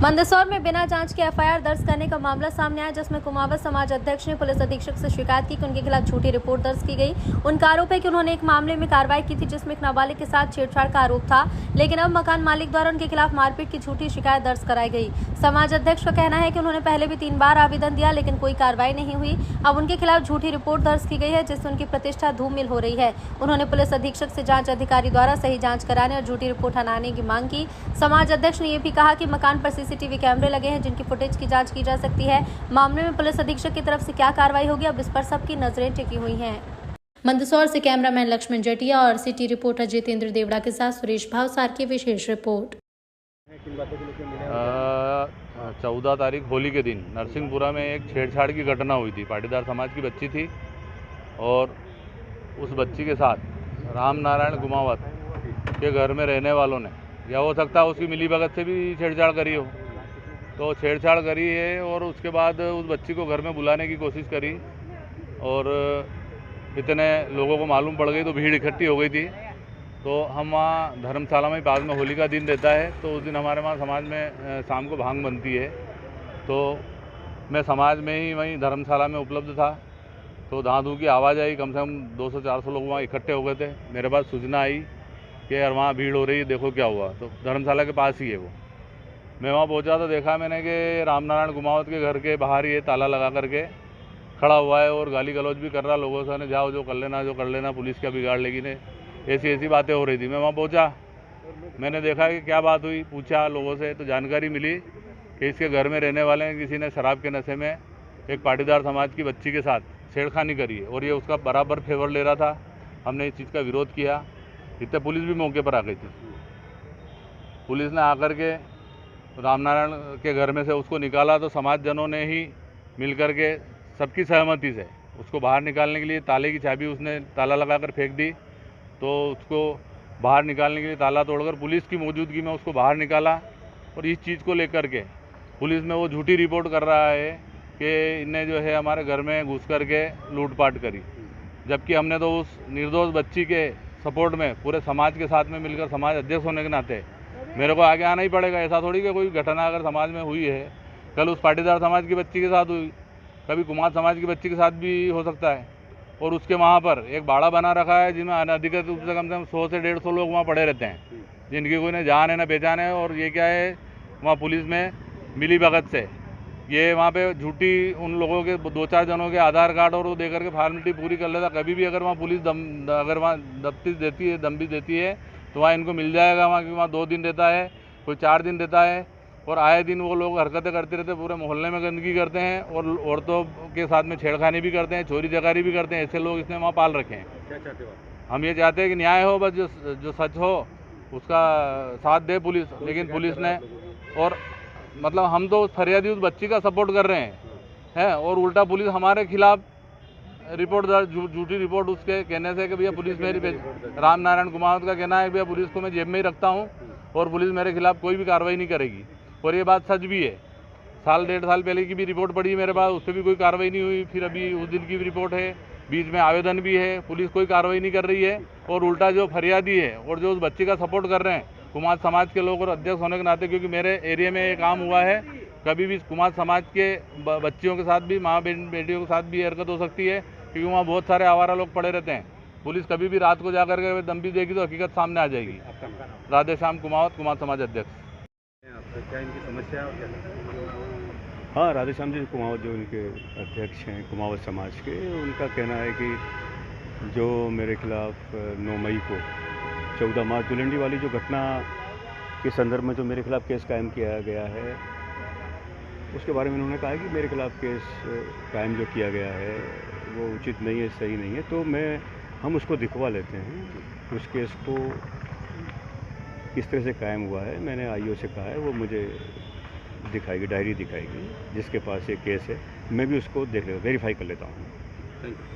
मंदसौर में बिना जांच के एफआईआर दर्ज करने का मामला सामने आया, जिसमें कुमावत समाज अध्यक्ष ने पुलिस अधीक्षक से शिकायत की कि उनके खिलाफ झूठी रिपोर्ट दर्ज की गई। उनका आरोप है कि उन्होंने एक मामले में कार्रवाई की थी जिसमें एक नाबालिग के साथ छेड़छाड़ का आरोप था, लेकिन अब मकान मालिक द्वारा उनके खिलाफ मारपीट की झूठी शिकायत दर्ज कराई गई। समाज अध्यक्ष का कहना है कि उन्होंने पहले भी 3 बार आवेदन दिया, लेकिन कोई कार्रवाई नहीं हुई। अब उनके खिलाफ झूठी रिपोर्ट दर्ज की गई है, जिससे उनकी प्रतिष्ठा धूमिल हो रही है। उन्होंने पुलिस अधीक्षक से जांच अधिकारी द्वारा सही जांच कराने और झूठी रिपोर्ट हटाने की मांग की। समाज अध्यक्ष ने यह भी कहा कि मकान पर सीसीटीवी कैमरे लगे हैं, जिनकी फुटेज की जांच की जा सकती है। मामले में पुलिस अधीक्षक की तरफ से क्या कार्रवाई होगी, अब इस पर सबकी नजरें टिकी हुई हैं। मंदसौर से कैमरामैन लक्ष्मण जटिया और सिटी रिपोर्टर जितेंद्र देवड़ा के साथ सुरेश भावसार की विशेष रिपोर्ट। 14 तारीख होली के दिन नरसिंहपुरा में एक छेड़छाड़ की घटना हुई थी। पाटीदार समाज की बच्ची थी और उस बच्ची के साथ राम नारायण कुमावत के घर में रहने वालों ने, या हो सकता है उसकी मिलीभगत से भी छेड़छाड़ करी हो, तो छेड़छाड़ करी है और उसके बाद उस बच्ची को घर में बुलाने की कोशिश करी और इतने लोगों को मालूम पड़ गई तो भीड़ इकट्ठी हो गई थी। तो हम वहाँ धर्मशाला में बाद में होली का दिन रहता है, तो उस दिन हमारे वहाँ समाज में शाम को भांग बनती है। तो मैं समाज में ही वहीं धर्मशाला में उपलब्ध था, तो धांधू की आवाज़ आई। कम से कम 200-400 लोग वहाँ इकट्ठे हो गए थे। मेरे पास सूचना आई कि यार वहाँ भीड़ हो रही है, देखो क्या हुआ। तो धर्मशाला के पास ही है वो। मैं वहाँ पहुँचा तो देखा मैंने कि राम नारायण कुमावत के घर के बाहर ही ताला लगा करके खड़ा हुआ है और गाली गलौज भी कर रहा लोगों से, जाओ जो कर लेना, पुलिस क्या बिगाड़ लेगी ने, ऐसी बातें हो रही थी। मैं वहाँ पहुँचा, मैंने देखा कि क्या बात हुई, पूछा लोगों से तो जानकारी मिली कि इसके घर में रहने वाले किसी ने शराब के नशे में एक पाटीदार समाज की बच्ची के साथ छेड़खानी करी है और ये उसका बराबर फेवर ले रहा था। हमने इस चीज़ का विरोध किया। इतने पुलिस भी मौके पर आ गई थी। पुलिस ने आकर के रामनारायण के घर में से उसको निकाला, तो समाजजनों ने ही मिल कर के सबकी सहमति से उसको बाहर निकालने के लिए ताले की चाबी उसने ताला लगाकर फेंक दी। तो उसको बाहर निकालने के लिए ताला तोड़कर पुलिस की मौजूदगी में उसको बाहर निकाला और इस चीज़ को लेकर के पुलिस में वो झूठी रिपोर्ट कर रहा है कि इनने जो है हमारे घर में घुस कर के लूटपाट करी, जबकि हमने तो उस निर्दोष बच्ची के सपोर्ट में पूरे समाज के साथ में मिलकर, समाज अध्यक्ष होने के नाते मेरे को आगे आना ही पड़ेगा। ऐसा थोड़ी कि कोई घटना अगर समाज में हुई है, कल उस पाटीदार समाज की बच्ची के साथ हुई, कभी कुमार समाज की बच्ची के साथ भी हो सकता है। और उसके वहाँ पर एक बाड़ा बना रखा है जिसमें अनधिकृत रूप से कम 100 से 150 लोग वहाँ पड़े रहते हैं, जिनकी कोई न जान है न पहचान है। और ये क्या है, वहाँ पुलिस में मिली भगत से ये वहाँ पे झूठी उन लोगों के 2-4 जनों के आधार कार्ड और वो देकर के फॉर्मेलिटी पूरी कर लेता। कभी भी अगर वहाँ पुलिस अगर वहाँ दफ्ती देती है, दम भी देती है, तो वहाँ इनको मिल जाएगा। वहाँ वहाँ 2 दिन रहता है, कोई 4 दिन रहता है और आए दिन वो लोग हरकतें करते रहते, पूरे मोहल्ले में गंदगी करते हैं और औरतों के साथ में छेड़खानी भी करते हैं, चोरी चकारी भी करते हैं। ऐसे लोग इसने वहाँ पाल रखे हैं। क्या चाहते हो? हम ये चाहते हैं कि न्याय हो, बस जो सच हो उसका साथ दे पुलिस। लेकिन पुलिस ने, और मतलब हम तो फरियादी उस बच्ची का सपोर्ट कर रहे हैं और उल्टा पुलिस हमारे खिलाफ रिपोर्ट झूठी रिपोर्ट उसके कहने से कि भैया पुलिस मेरी, राम नारायण कुमावत का कहना है भैया पुलिस को मैं जेब में ही रखता हूँ और पुलिस मेरे खिलाफ कोई भी कार्रवाई नहीं करेगी। और ये बात सच भी है। 1.5 साल पहले की भी रिपोर्ट पड़ी है मेरे पास, उस पर भी कोई कार्रवाई नहीं हुई। फिर अभी उस दिन की भी रिपोर्ट है, बीच में आवेदन भी है, पुलिस कोई कार्रवाई नहीं कर रही है। और उल्टा जो फरियादी है और जो उस बच्ची का सपोर्ट कर रहे हैं कुमार समाज के लोग और अध्यक्ष होने के नाते, क्योंकि मेरे एरिया में ये काम हुआ है, कभी भी कुमार समाज के बच्चियों के साथ भी, माँ बेटियों के साथ भी हरकत हो सकती है, क्योंकि वहाँ बहुत सारे आवारा लोग पड़े रहते हैं। पुलिस कभी भी रात को जाकर के दम भी देगी तो हकीकत सामने आ जाएगी। राधेश्याम कुमावत, कुमार समाज अध्यक्ष। क्या इनकी समस्या है और क्या? हाँ, राधेश्याम जी कुमावत जो उनके अध्यक्ष हैं कुमावत समाज के, उनका कहना है कि जो मेरे खिलाफ 9 मई को 14 मार्च दुलंडी वाली जो घटना के संदर्भ में जो मेरे खिलाफ केस कायम किया गया है, उसके बारे में उन्होंने कहा है कि मेरे खिलाफ केस कायम जो किया गया है वो उचित नहीं है, सही नहीं है। तो हम उसको दिखवा लेते हैं उस केस को किस तरह से कायम हुआ है। मैंने आईओ से कहा है, वो मुझे दिखाएगी, डायरी दिखाएगी जिसके पास ये केस है। मैं भी उसको वेरीफाई कर लेता हूँ। Thank you.